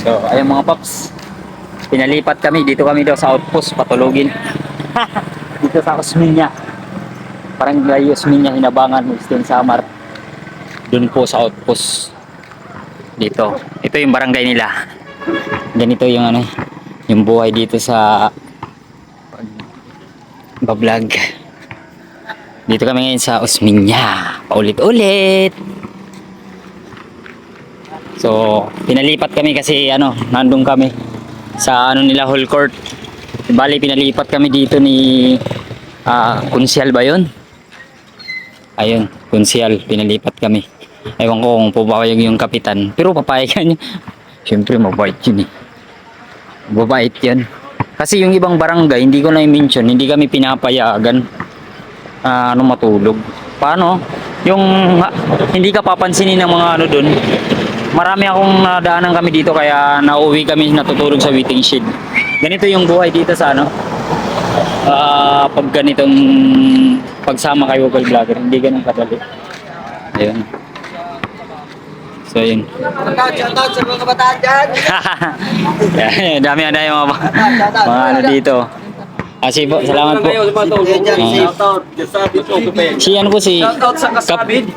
So, ayun mga paps. Pinalipat kami. Dito kami daw sa outpost. Patulogin. Dito sa Osminya. Parang Barangay Osminya, Hinabangan, Western Samar. Doon po sa outpost. Dito. Ito yung barangay nila. Ganito yung ano, yung buhay dito sa bablog. Dito kami ngayon sa Osminya. Paulit-ulit. So, pinalipat kami kasi ano, nandun kami sa ano nila Hall Court. Bali, pinalipat kami dito ni Kunsyal ba yun? Ayun, Kunsyal, pinalipat kami. Ewan ko kung pumayag yung kapitan. Pero papayagan niya. Siyempre, mabait yun eh. Mabait yan. Kasi yung ibang barangay, hindi ko na i-mention, hindi kami pinapayagan ano matulog. Paano? Yung hindi ka papansinin ng mga ano dun. Marami akong nadaanan kami dito kaya nauwi kami natutulog sa waiting shed. Ganito yung buhay dito sa ano. Pag ganitong pagsama kay Google Vlogger, hindi ganun kadali. Ayun. So yun. Shoutout sa mga kabataan dyan. Dami mga ano dito. Sige po, salamat po. Si ano po si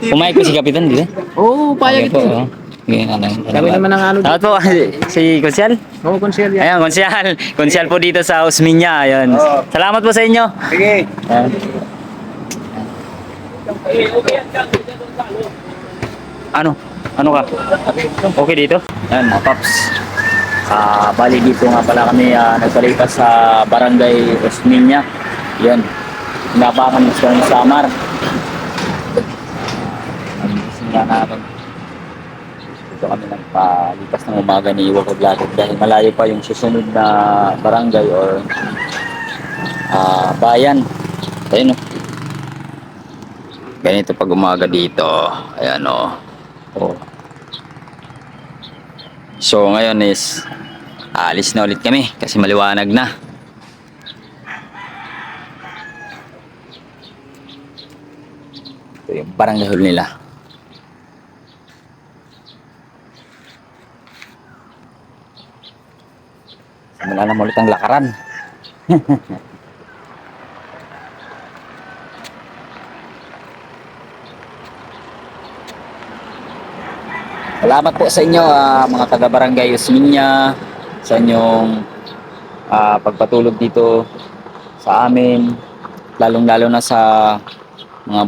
Pumayag po si Kapitan, di ba? Oo, payag Po. ito. Oh. Kami naman ang ano Salamat po si Konsyal. Oo, konsyel yan. Ayan, Konsyal. Konsyal po dito sa Osminya. Ayan. Salamat po sa inyo. Sige. Ayan. Ano? Ano ka? Okay dito? Ayan, mga paps. Bali dito nga pala kami nagpalipas sa Barangay Osminya. Yan. Hinabangan sa Samar. Singa natin. Dito kami nagpalipas ng umaga ni Iwa Vlogger dahil malayo pa yung susunod na barangay or bayan. Ayun o. Ganito pag umaga dito. Ayan o. Oh. So ngayon is alis na ulit kami kasi maliwanag na. Ito yung barangay hall nila. Simula na ulit ang lakaran. Salamat po sa inyo mga taga-barangay Osminya sa inyong pagpatulog dito sa amin, lalong-lalo na sa mga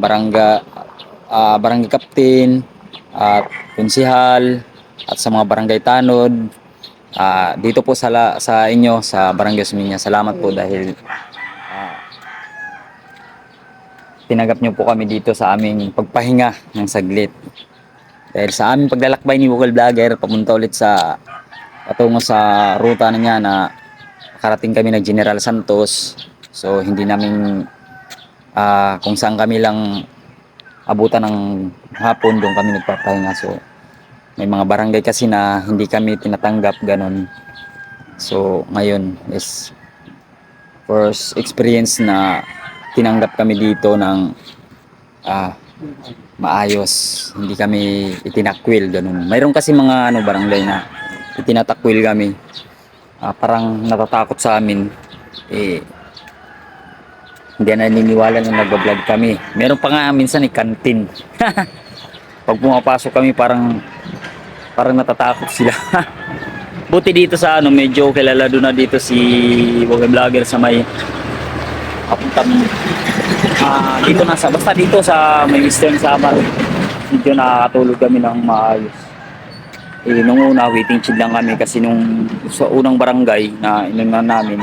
barangay captain at konsihal at sa mga barangay tanod dito po sa inyo sa barangay Osminya. Salamat po dahil tinanggap niyo po kami dito sa aming pagpahinga ng saglit. Dahil sa aming paglalakbay ni Google Vlogger, papunta ulit patungo sa ruta na niya na karating kami ng General Santos. So hindi namin kung saan kami lang abutan ng hapon, doon kami nagpapahinga. So may mga barangay kasi na hindi kami tinatanggap ganon. So ngayon is first experience na tinanggap kami dito ng maayos, hindi kami itinakwil ganun. Mayroon kasi mga barangay na itinatakwil kami, parang natatakot sa amin hindi na naniniwala na nag-vlog kami. Meron pa nga minsan kantin. Pag pumapasok kami parang natatakot sila. Buti dito sa medyo kilala doon na dito si vlogger sa may papuntang dito basta dito sa may Western Samar, medyo nakakatulog kami ng maayos. Nung una waiting shed lang kami kasi nung sa unang barangay na inunan namin,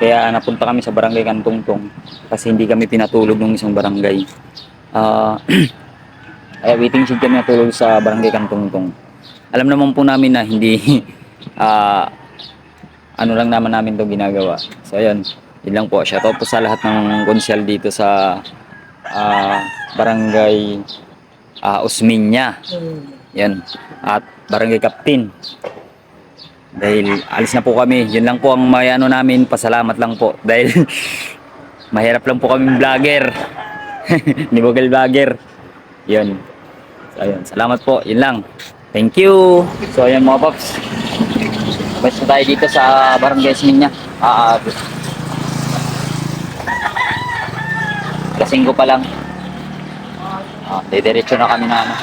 kaya napunta kami sa barangay Kantungtong kasi hindi kami pinatulog nung isang barangay. Kaya waiting shed kami natulog sa barangay Kantungtong. Alam naman po namin na hindi ano lang namin to ginagawa. So ayun, yun lang po. Shoutout po sa lahat ng konsyal dito sa barangay Osminya. Yan. At barangay captain. Dahil alis na po kami. Yun lang po ang may namin. Pasalamat lang po. Dahil mahirap lang po kami vlogger. Ni Google Vlogger. Yun. So, ayun. Salamat po. Yun lang. Thank you. So ayan mga paps. Basta tayo dito sa Barangay Esminya. Alas 5 pa lang. Didiretso na kami na ano.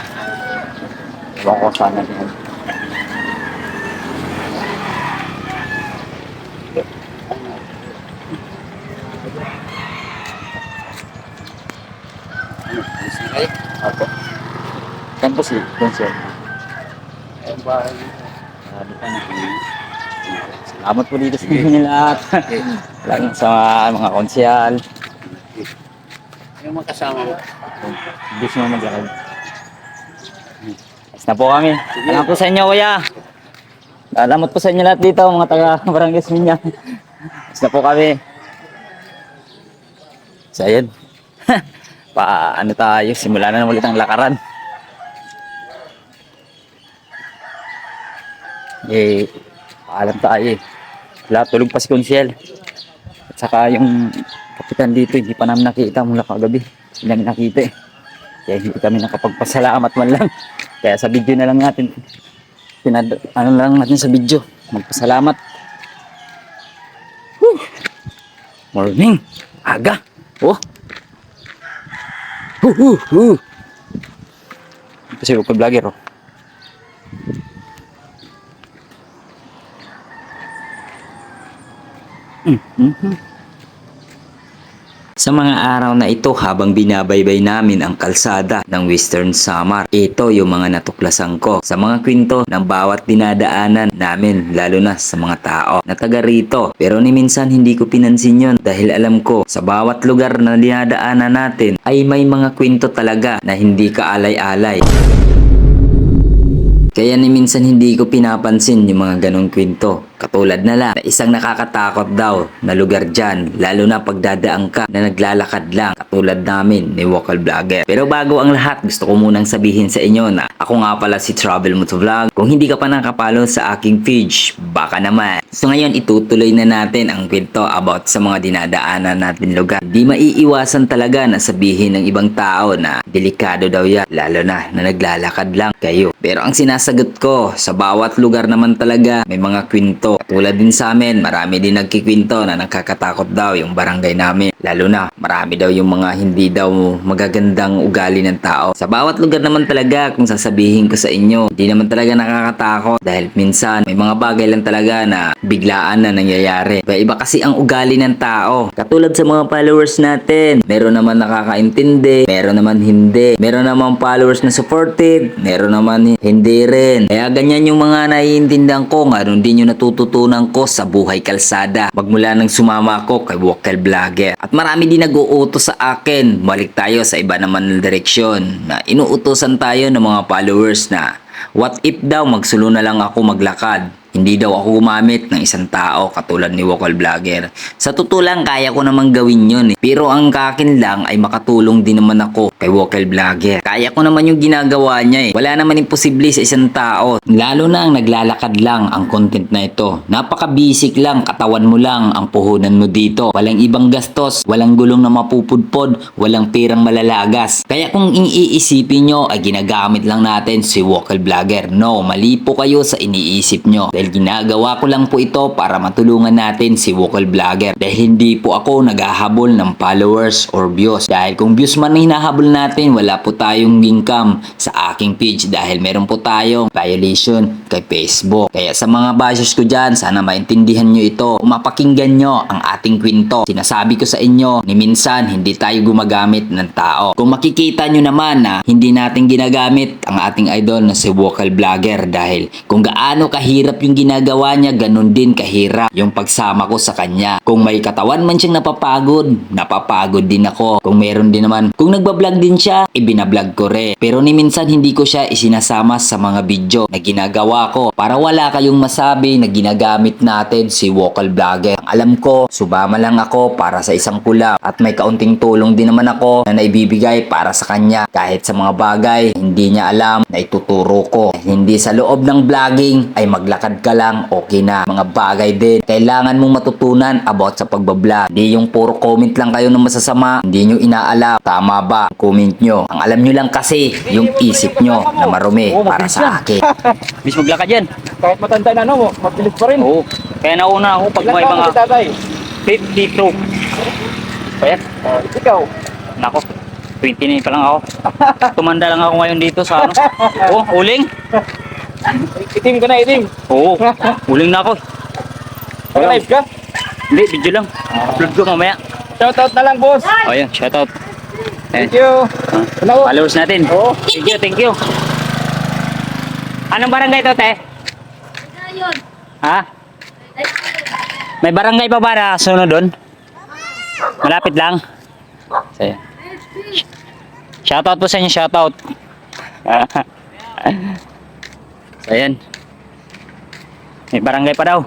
Ewan ko saan na din. Opo. Saan po si Consel? Salamat po dito sa inyo lahat. Lang sa mga konsyal. Yung mga kasama mo. Hindi siya maglakad. Ayos na po kami. Salamat po sa inyo, kuya. Salamat po sa inyo lahat dito, mga taga Barangay Esminya. Ayos na po kami. So, ayun. Ano tayo, simula na ulit ang lakaran. Paalam tayo eh. Wala, tulog pa si Consiel. At saka yung kapitan dito, hindi pa namin nakita mula kagabi. Hindi namin nakita eh. Kaya hindi kami nakapagpasalamat man lang. Kaya sa video na lang natin. Ano lang natin sa video. Magpasalamat. Whew. Morning. Aga. Oh. Ito si Local Vlogger oh. Sa mga araw na ito habang binabaybay namin ang kalsada ng Western Samar, ito yung mga natuklasan ko sa mga kwento ng bawat dinadaanan namin, lalo na sa mga tao na taga rito. Pero ni minsan hindi ko pinansin yun dahil alam ko sa bawat lugar na dinadaanan natin ay may mga kwento talaga na hindi kaalay-alay. Kaya ni minsan hindi ko pinapansin yung mga ganong kwento. Katulad na lang na isang nakakatakot daw na lugar dyan, lalo na pagdadaan ka na naglalakad lang, katulad namin ni Local Vlogger. Pero bago ang lahat, gusto ko munang sabihin sa inyo na ako nga pala si Travel Motovlog. Kung hindi ka pa nakapalo sa aking page, baka naman. So ngayon itutuloy na natin ang kwento about sa mga dinadaanan natin lugar. Di maiiwasan talaga na sabihin ng ibang tao na delikado daw yan, lalo na naglalakad lang kayo. Pero ang sinasagot ko, sa bawat lugar naman talaga may mga kwento. Katulad din sa amin, marami din nagkikwento na nakakatakot daw yung barangay namin. Lalo na, marami daw yung mga hindi daw magagandang ugali ng tao. Sa bawat lugar naman talaga, kung sasabihin ko sa inyo, hindi naman talaga nakakatakot. Dahil minsan, may mga bagay lang talaga na biglaan na nangyayari. Iba kasi ang ugali ng tao. Katulad sa mga followers natin, meron naman nakakaintindi, meron naman hindi. Meron naman followers na supportive, meron naman hindi rin. Kaya ganyan yung mga naiintindihan ko, ngayon din yung natututunan ko sa buhay kalsada. Magmula nang sumama ako kay Local Vlogger. At marami din nag-uutos sa akin. Balik tayo sa iba naman na direksyon na inuutosan tayo ng mga followers na what if daw magsulo na lang ako maglakad? Hindi daw ako gumamit ng isang tao katulad ni Local Vlogger. Sa totoo lang, kaya ko namang gawin yun eh. Pero ang kakin lang ay makatulong din naman ako kay Local Vlogger. Kaya ko naman yung ginagawa niya eh. Wala naman imposible sa isang tao. Lalo na ang naglalakad lang ang content na ito. Napaka-basic lang, katawan mo lang ang puhunan mo dito. Walang ibang gastos, walang gulong na mapupudpod, walang pirang malalagas. Kaya kung iisipin nyo ay ginagamit lang natin si Local Vlogger. No, mali po kayo sa iniisip nyo. Dahil ginagawa ko lang po ito para matulungan natin si Local Vlogger. Dahil hindi po ako naghahabol ng followers or views. Dahil kung views man na hinahabol natin, wala po tayong income sa aking page. Dahil meron po tayong violation kay Facebook. Kaya sa mga bashers ko dyan, sana maintindihan nyo ito. Kung mapakinggan nyo ang ating kwento, sinasabi ko sa inyo, ni minsan hindi tayo gumagamit ng tao. Kung makikita nyo naman na hindi natin ginagamit ang ating idol na si Local Vlogger. Dahil kung gaano kahirap yung ginagawa niya, ganun din kahirap yung pagsama ko sa kanya. Kung may katawan man siyang napapagod din ako. Kung meron din naman, kung nagbablog din siya, ibinablog ko rin. Pero ni minsan hindi ko siya isinasama sa mga video na ginagawa ko para wala kayong masabi na ginagamit natin si Local Vlogger. Ang alam ko, subama lang ako para sa isang kulap at may kaunting tulong din naman ako na naibibigay para sa kanya. Kahit sa mga bagay hindi niya alam na ituturo ko. Hindi sa loob ng vlogging ay maglakad ka lang, okay na. Mga bagay din. Kailangan mong matutunan about sa pagbablog. Hindi yung puro comment lang kayo ng masasama. Hindi nyo inaalam. Tama ba? Comment nyo. Ang alam nyo lang kasi, yung isip nyo na marumi para sa akin. Bis maglakad yan. Kahit matanda na no, mabilis pa rin. Oo. Kaya nauna ako pag may mga si tatay? 52. Kaya, Ikaw? nako. 29 pa lang ako. Tumanda lang ako ngayon dito sa ano. Oh, uling. Itim ka na, itim. Oo. Uling na ako. Live ka? Hindi, video lang. Upload ko mamaya. Shoutout na lang, boss. O yan, shoutout. Ayan. Thank you. Hello. Followers natin. Oo. Thank you, thank you. Anong barangay to, te? Ayun. Ha? May barangay pa ba na sunod doon? Malapit lang. So, yan. Shoutout po sa inyo, shoutout. So, ayan. May barangay pa daw.